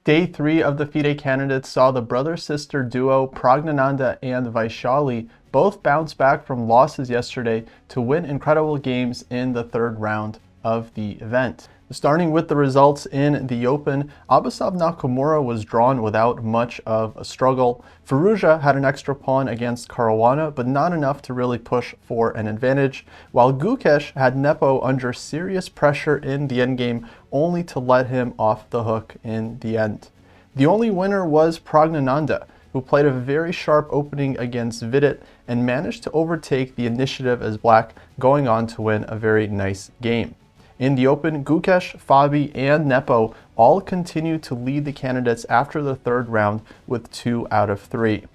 Day 3 of the FIDE Candidates saw the brother-sister duo Praggnanandhaa and Vaishali both bounce back from losses yesterday to win incredible games in the third round of the event. Starting with the results in the Open, Abasov Nakamura was drawn without much of a struggle. Firouzja had an extra pawn against Caruana, but not enough to really push for an advantage, while Gukesh had Nepo under serious pressure in the endgame, only to let him off the hook in the end. The only winner was Praggnanandhaa, who played a very sharp opening against Vidit and managed to overtake the initiative as Black, going on to win a very nice game. In the Open, Gukesh, FIDE, and Nepo all continued to lead the candidates after the third round with 2 out of 3.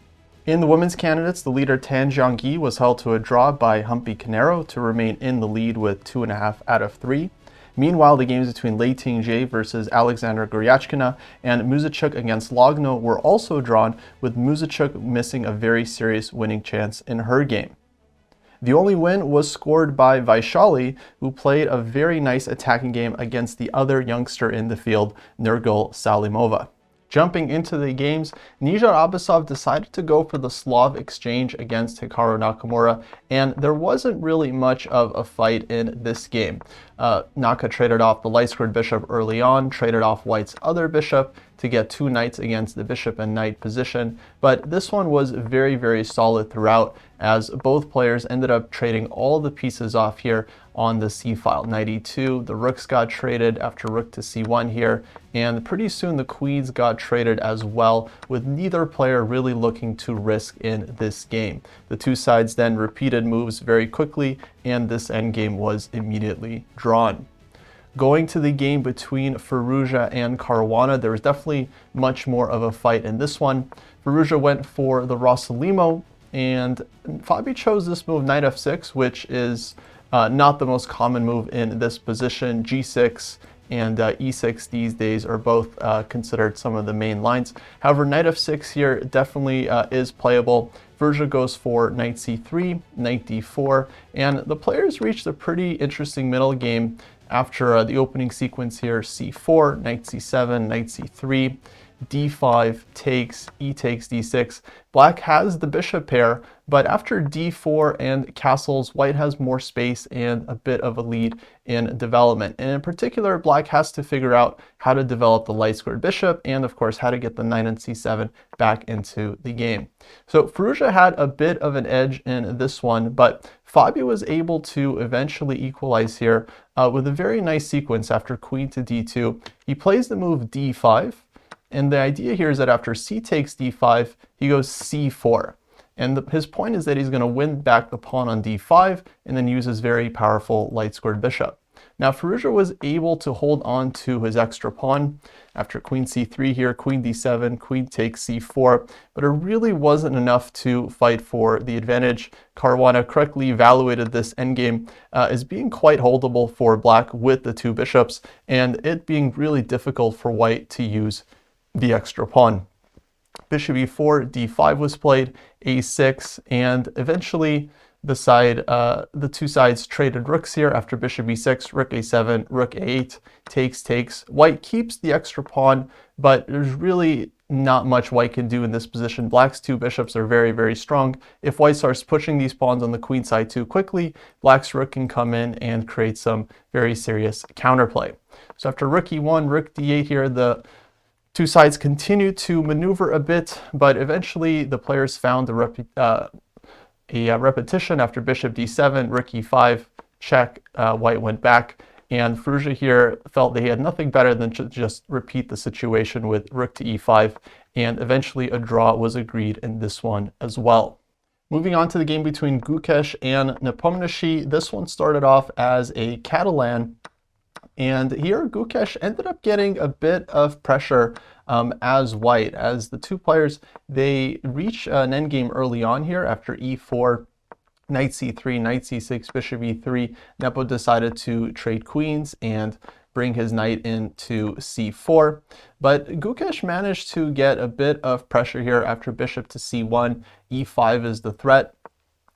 In the women's candidates, the leader Tan Zhangyi was held to a draw by Humpy Canero to remain in the lead with 2.5 out of 3. Meanwhile, the games between Lei Tingjie versus Alexandra Guryachkina and Muzychuk against Logno were also drawn, with Muzychuk missing a very serious winning chance in her game. The only win was scored by Vaishali, who played a very nice attacking game against the other youngster in the field, Nurgul Salimova. Jumping into the games, Nijar Abasov decided to go for the Slav exchange against Hikaru Nakamura, and there wasn't really much of a fight in this game. Naka traded off the light-squared bishop early on, traded off White's other bishop to get 2 knights against the bishop and knight position, but this one was very, very solid throughout, as both players ended up trading all the pieces off here on the c-file. Knight e2, the rooks got traded after rook to c1 here, and pretty soon the queens got traded as well, with neither player really looking to risk in this game. The two sides then repeated moves very quickly, and this endgame was immediately drawn. Going to the game between Firouzja and Caruana, there was definitely much more of a fight in this one. Firouzja went for the Rossolimo, and FIDE chose this move, knight f6, which is not the most common move in this position. g6 and e6 these days are both considered some of the main lines. However, knight f6 here definitely is playable. Firouzja goes for knight c3, knight d4, and the players reached a pretty interesting middle game after the opening sequence here: c4, knight c7, knight c3, d5 takes, e takes d6. Black has the bishop pair, but after d4 and castles, White has more space and a bit of a lead in development. And in particular, Black has to figure out how to develop the light-squared bishop and, of course, how to get the knight on c7 back into the game. So Firouzja had a bit of an edge in this one, but FIDE was able to eventually equalize here with a very nice sequence after queen to d2. He plays the move d5, and the idea here is that after c takes d5, he goes c4. And his point is that he's going to win back the pawn on d5 and then use his very powerful light-squared bishop. Now, Firouzja was able to hold on to his extra pawn after queen c3 here, queen d7, queen takes c4, but it really wasn't enough to fight for the advantage. Caruana correctly evaluated this endgame as being quite holdable for Black with the 2 bishops, and it being really difficult for White to use the extra pawn. Bishop e4, d5 was played, a6, and eventually the 2 sides traded rooks here after bishop e6, rook a7, rook a8, takes. White keeps the extra pawn, but there's really not much White can do in this position. Black's 2 bishops are very, very strong. If White starts pushing these pawns on the queen side too quickly, Black's rook can come in and create some very serious counterplay. So after rook e1, rook d8 here, the 2 sides continue to maneuver a bit, but eventually the players found a repetition after bishop d7, rook e5, check, White went back, and Firouzja here felt they had nothing better than to just repeat the situation with rook to e5, and eventually a draw was agreed in this one as well. Moving on to the game between Gukesh and Nepomniachtchi, this one started off as a Catalan, and here Gukesh ended up getting a bit of pressure as White, as the 2 players, they reach an endgame early on here after e4, knight c3, knight c6, bishop e3. Nepo decided to trade queens and bring his knight into c4, but Gukesh managed to get a bit of pressure here after bishop to c1, e5 is the threat.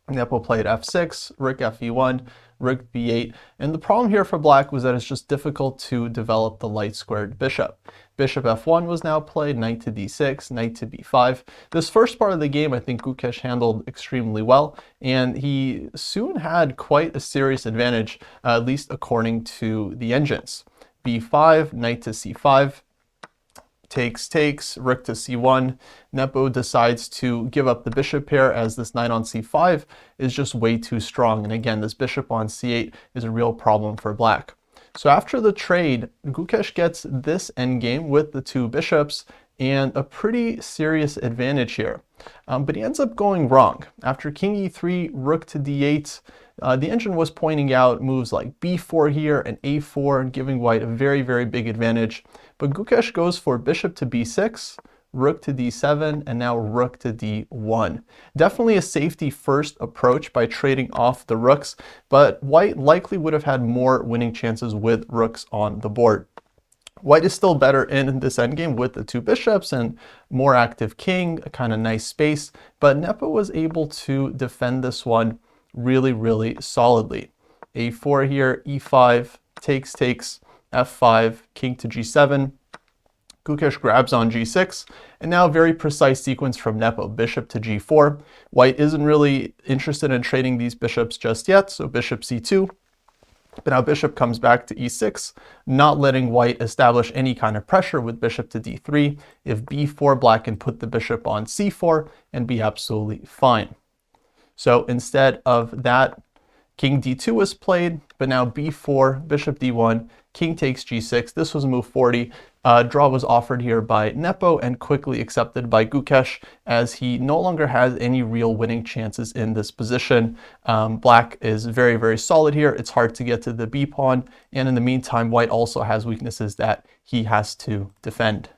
Nepo played f6, rook fe1, rook b8, and the problem here for Black was that it's just difficult to develop the light-squared bishop. Bishop f1 was now played, knight to d6, knight to b5. This first part of the game, I think Gukesh handled extremely well, and he soon had quite a serious advantage, at least according to the engines. b5, knight to c5, takes, rook to c1. Nepo decides to give up the bishop pair as this knight on c5 is just way too strong. And again, this bishop on c8 is a real problem for black. So after the trade, Gukesh gets this endgame with the two bishops and a pretty serious advantage here. But he ends up going wrong. After king e3, rook to d8, the engine was pointing out moves like b4 here and a4 and giving white a very, very big advantage. But Gukesh goes for bishop to b6, rook to d7, and now rook to d1. Definitely a safety first approach by trading off the rooks, but white likely would have had more winning chances with rooks on the board. White is still better in this endgame with the two bishops and more active king, a kind of nice space, but Nepo was able to defend this one really, really solidly. a4 here, e5, takes, f5, king to g7. Gukesh grabs on g6, and now a very precise sequence from Nepo, bishop to g4. White isn't really interested in trading these bishops just yet, so bishop c2. But now bishop comes back to e6, not letting white establish any kind of pressure with bishop to d3. If b4, black can put the bishop on c4 and be absolutely fine. So instead of that, king d2 was played, but now b4, bishop d1, king takes g6. This was move 40. Draw was offered here by Nepo and quickly accepted by Gukesh as he no longer has any real winning chances in this position. Black is very, very solid here. It's hard to get to the b pawn, and in the meantime, white also has weaknesses that he has to defend.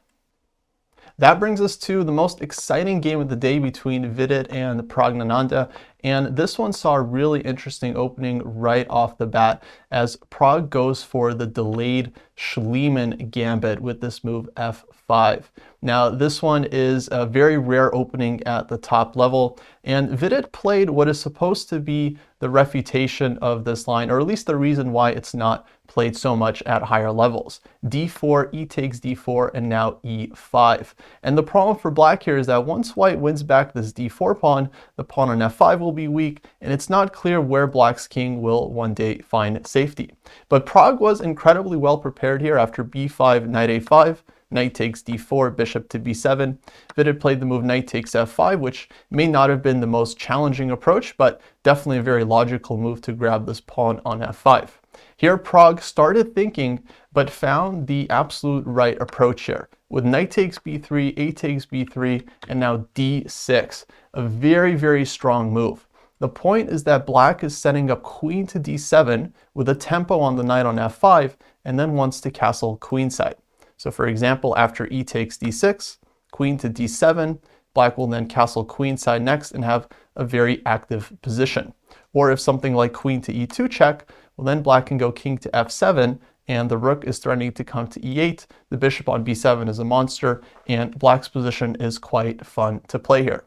That brings us to the most exciting game of the day between Vidit and Praggnanandhaa, and this one saw a really interesting opening right off the bat as Pragg goes for the delayed Schliemann gambit with this move f5. Now this one is a very rare opening at the top level, and Vidit played what is supposed to be the refutation of this line, or at least the reason why it's not played so much at higher levels. d4, e takes d4, and now e5. And the problem for black here is that once white wins back this d4 pawn, the pawn on f5 will be weak, and it's not clear where black's king will one day find safety. But Pragg was incredibly well prepared here after b5, knight a5, knight takes d4, bishop to b7. Vidit played the move knight takes f5, which may not have been the most challenging approach, but definitely a very logical move to grab this pawn on f5. Here Pragg started thinking, but found the absolute right approach here, with knight takes b3, a takes b3, and now d6. A very, very strong move. The point is that black is setting up queen to d7 with a tempo on the knight on f5, and then wants to castle queenside. So for example, after e takes d6, queen to d7, black will then castle queenside next and have a very active position. Or if something like queen to e2 check, well then black can go king to f7, and the rook is threatening to come to e8. The bishop on b7 is a monster, and black's position is quite fun to play here.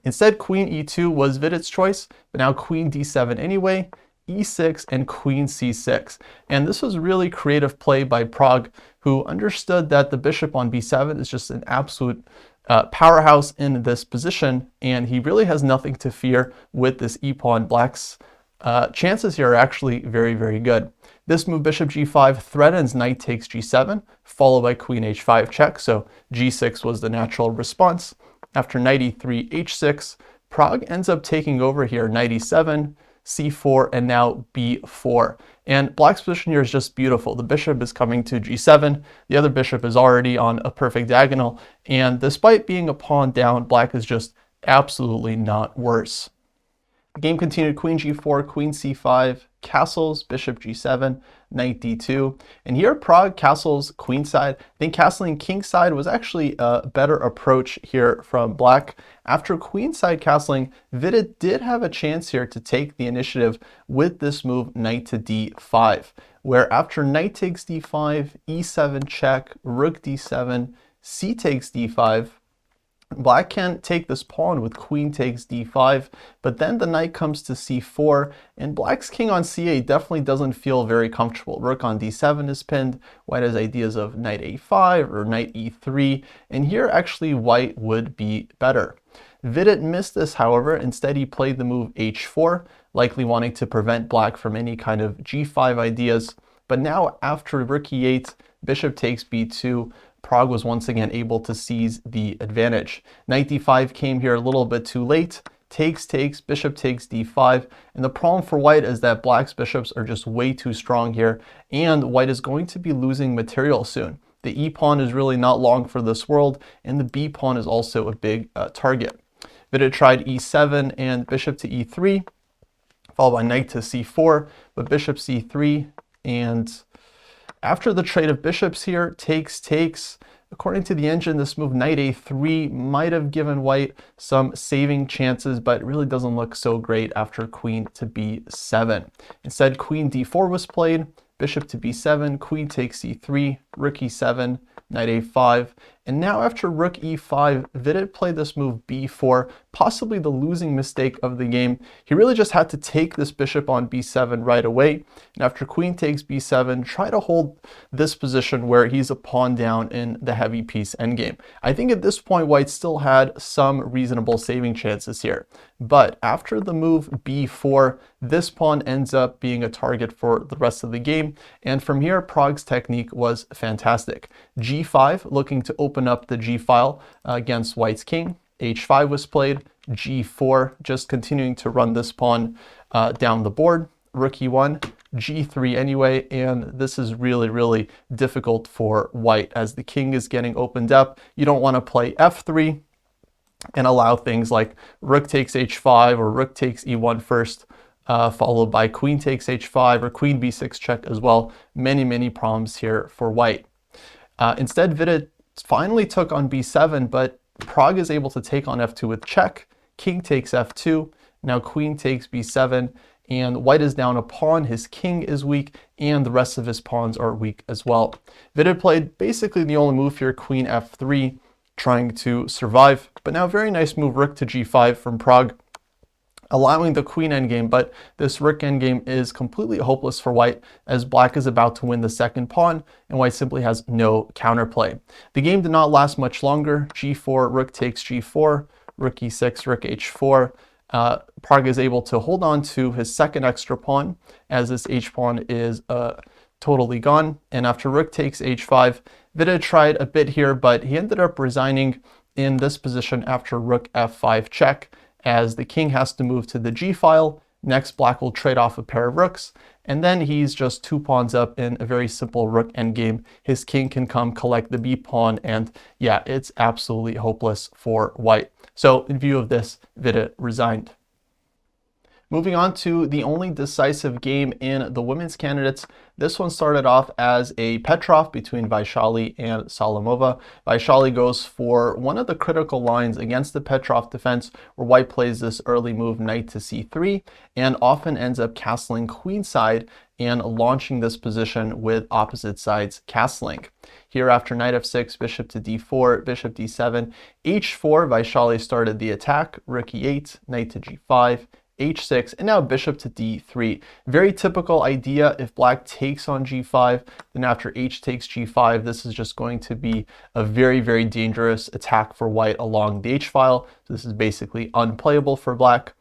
Instead, queen e2 was Vidit's choice, but now queen d7 anyway, e6, and queen c6. And this was really creative play by Pragg, who understood that the bishop on b7 is just an absolute powerhouse in this position, and he really has nothing to fear with this e-pawn. Black's chances here are actually very, very good. This move, bishop g5, threatens knight takes g7, followed by queen h5 check, so g6 was the natural response. After knight e3, h6, Pragg ends up taking over here, knight e7, c4, and now b4. And black's position here is just beautiful. The bishop is coming to g7, the other bishop is already on a perfect diagonal, and despite being a pawn down, black is just absolutely not worse. The game continued, queen g4, queen c5, castles, bishop g7, knight d2, and here Pragg castles queenside. I think castling kingside was actually a better approach here from black. After queenside castling, Vidit did have a chance here to take the initiative with this move knight to d5, where after knight takes d5, e7 check, rook d7, c takes d5, Black can take this pawn with queen takes d5, but then the knight comes to c4, and black's king on c8 definitely doesn't feel very comfortable. Rook on d7 is pinned. White has ideas of knight a5 or knight e3, and here actually white would be better. Vidit missed this, however. Instead, he played the move h4, likely wanting to prevent black from any kind of g5 ideas. But now after rook e8, bishop takes b2, Pragg was once again able to seize the advantage. Knight d5 came here a little bit too late. Takes, bishop takes d5. And the problem for white is that black's bishops are just way too strong here, and white is going to be losing material soon. The e pawn is really not long for this world, and the b pawn is also a big target. Vidit tried e7 and bishop to e3, followed by knight to c4, but bishop c3, and after the trade of bishops here, takes. According to the engine, this move knight a3 might have given white some saving chances, but it really doesn't look so great after queen to b7. Instead, queen d4 was played, bishop to b7, queen takes c3, rook e7, knight a5, and now after rook e5, Vidit played this move b4, possibly the losing mistake of the game. He really just had to take this bishop on b7 right away, and after queen takes b7, try to hold this position where he's a pawn down in the heavy piece endgame. I think at this point white still had some reasonable saving chances here, but after the move b4, this pawn ends up being a target for the rest of the game, and from here Pragg's technique was fantastic. g5, looking to open up the g file against white's king. h5 was played, g4, just continuing to run this pawn down the board. Rook e1, g3 anyway, and this is really difficult for white as the king is getting opened up. You don't want to play f3 and allow things like rook takes h5 or rook takes e1 first, followed by queen takes h5 or queen b6 check as well. Many problems here for white. Instead, Vidit finally took on b7, but Pragg is able to take on f2 with check. King takes f2, now queen takes b7, and white is down a pawn. His king is weak, and the rest of his pawns are weak as well. Vidit played basically the only move here, queen f3, trying to survive, but now very nice move, rook to g5 from Pragg, allowing the queen endgame, but this rook endgame is completely hopeless for white as black is about to win the second pawn and white simply has no counterplay. The game did not last much longer. g4, rook takes g4, rook e6, rook h4. Pragg is able to hold on to his second extra pawn as this h-pawn is totally gone, and after rook takes h5, Vidit tried a bit here, but he ended up resigning in this position after rook f5 check, as the king has to move to the g file. Next, black will trade off a pair of rooks, and then he's just 2 pawns up in a very simple rook endgame. His king can come collect the b pawn, and yeah, it's absolutely hopeless for white. So in view of this, Vidit resigned. Moving on to the only decisive game in the women's candidates. This one started off as a Petrov between Vaishali and Salimova. Vaishali goes for one of the critical lines against the Petrov defense, where white plays this early move knight to c3 and often ends up castling queenside and launching this position with opposite sides castling. Here after knight f6, bishop to d4, bishop d7, h4, Vaishali started the attack, rook e8, knight to g5, h6, and now bishop to d3. Very typical idea. If black takes on g5, then after h takes g5, this is just going to be a very dangerous attack for white along the h file. So this is basically unplayable for black.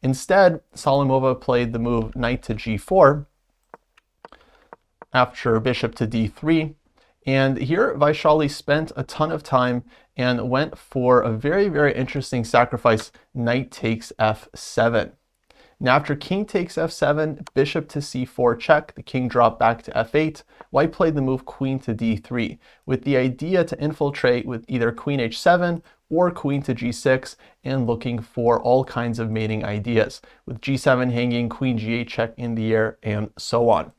Instead, Salimova played the move knight to g4 after bishop to d3. And here Vaishali spent a ton of time and went for a very interesting sacrifice, knight takes f7. Now after king takes f7, bishop to c4 check, the king dropped back to f8. White played the move queen to d3 with the idea to infiltrate with either queen h7 or queen to g6 and looking for all kinds of mating ideas, with g7 hanging, queen g8 check in the air, and so on.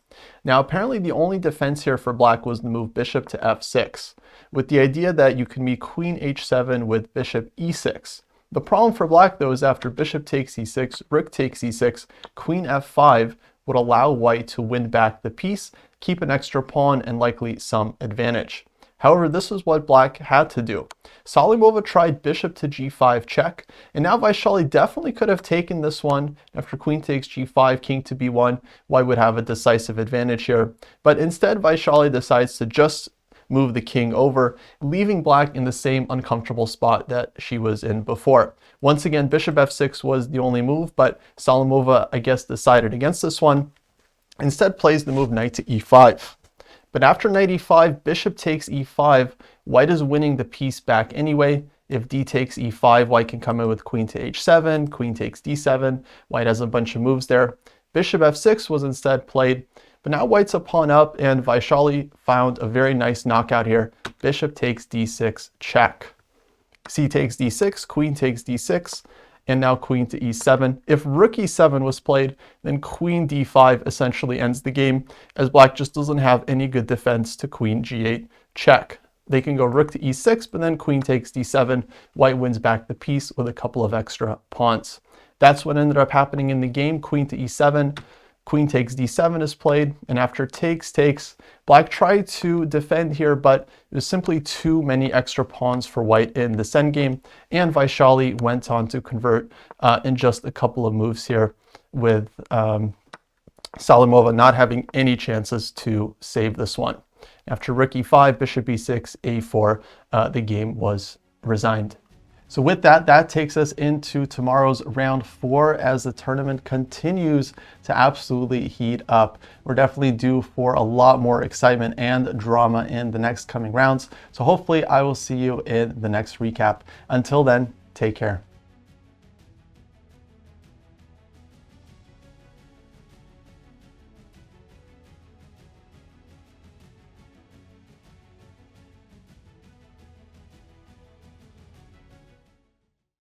Now apparently the only defense here for black was the move bishop to f6, with the idea that you can meet queen h7 with bishop e6. The problem for black though is after bishop takes e6, rook takes e6, queen f5 would allow white to win back the piece, keep an extra pawn, and likely some advantage. However, this is what black had to do. Salimova tried bishop to g5 check, and now Vaishali definitely could have taken this one. After queen takes g5, king to b1, white would have a decisive advantage here. But instead, Vaishali decides to just move the king over, leaving black in the same uncomfortable spot that she was in before. Once again, bishop f6 was the only move, but Salimova, I guess, decided against this one. Instead, plays the move knight to e5. But after knight e5, bishop takes e5, white is winning the piece back anyway. If d takes e5, white can come in with queen to h7, queen takes d7. White has a bunch of moves there. Bishop f6 was instead played, but now white's a pawn up, and Vaishali found a very nice knockout here. Bishop takes d6, check. C takes d6, queen takes d6, and now queen to e7. If rook e7 was played, then queen d5 essentially ends the game, as black just doesn't have any good defense to queen g8, check. They can go rook to e6, but then queen takes d7. White wins back the piece with a couple of extra pawns. That's what ended up happening in the game. Queen to e7, queen takes d7 is played, and after takes, black tried to defend here, but it was simply too many extra pawns for white in this endgame, and Vaishali went on to convert in just a couple of moves here, with Salimova not having any chances to save this one. After rook e5, bishop e6, a4, the game was resigned. So with that, that takes us into tomorrow's round 4 as the tournament continues to absolutely heat up. We're definitely due for a lot more excitement and drama in the next coming rounds. So hopefully I will see you in the next recap. Until then, take care.